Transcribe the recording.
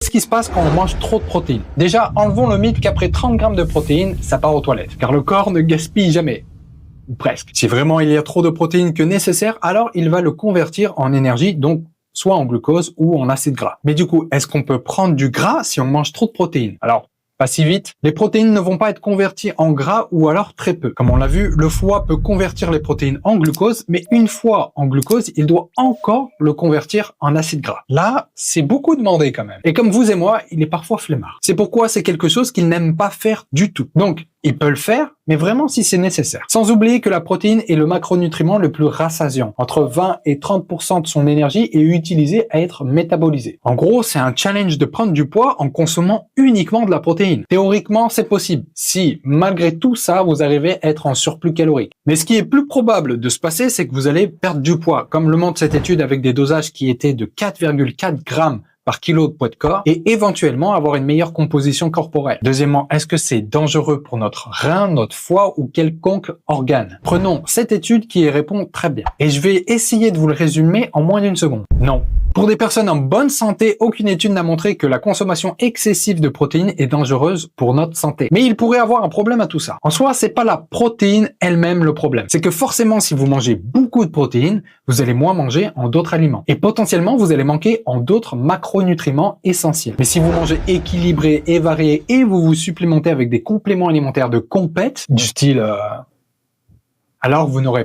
Ce qui se passe quand on mange trop de protéines. Déjà, enlevons le mythe qu'après 30 grammes de protéines, ça part aux toilettes, car le corps ne gaspille jamais. Ou presque. Si vraiment il y a trop de protéines que nécessaire, alors il va le convertir en énergie, donc soit en glucose ou en acide gras. Mais du coup, est-ce qu'on peut prendre du gras si on mange trop de protéines? Alors, pas si vite. Les protéines ne vont pas être converties en gras ou alors très peu. Comme on l'a vu, le foie peut convertir les protéines en glucose, mais une fois en glucose, il doit encore le convertir en acide gras. Là, c'est beaucoup demandé quand même. Et comme vous et moi, il est parfois flemmard. C'est pourquoi c'est quelque chose qu'il n'aime pas faire du tout. Donc, il peut le faire, mais vraiment si c'est nécessaire. Sans oublier que la protéine est le macronutriment le plus rassasiant. Entre 20 et 30% de son énergie est utilisée à être métabolisée. En gros, c'est un challenge de prendre du poids en consommant uniquement de la protéine. Théoriquement, c'est possible, si malgré tout ça, vous arrivez à être en surplus calorique. Mais ce qui est plus probable de se passer, c'est que vous allez perdre du poids, comme le montre cette étude avec des dosages qui étaient de 4,4 grammes par kilo de poids de corps et éventuellement avoir une meilleure composition corporelle. Deuxièmement, est-ce que c'est dangereux pour notre rein, notre foie ou quelconque organe? Prenons cette étude qui y répond très bien. Et je vais essayer de vous le résumer en moins d'une seconde. Non. Pour des personnes en bonne santé, aucune étude n'a montré que la consommation excessive de protéines est dangereuse pour notre santé. Mais il pourrait avoir un problème à tout ça. En soi, c'est pas la protéine elle-même le problème. C'est que forcément, si vous mangez beaucoup de protéines, vous allez moins manger en d'autres aliments. Et potentiellement, vous allez manquer en d'autres macronutriments essentiels. Mais si vous mangez équilibré et varié et vous vous supplémentez avec des compléments alimentaires de compète, du style alors vous n'aurez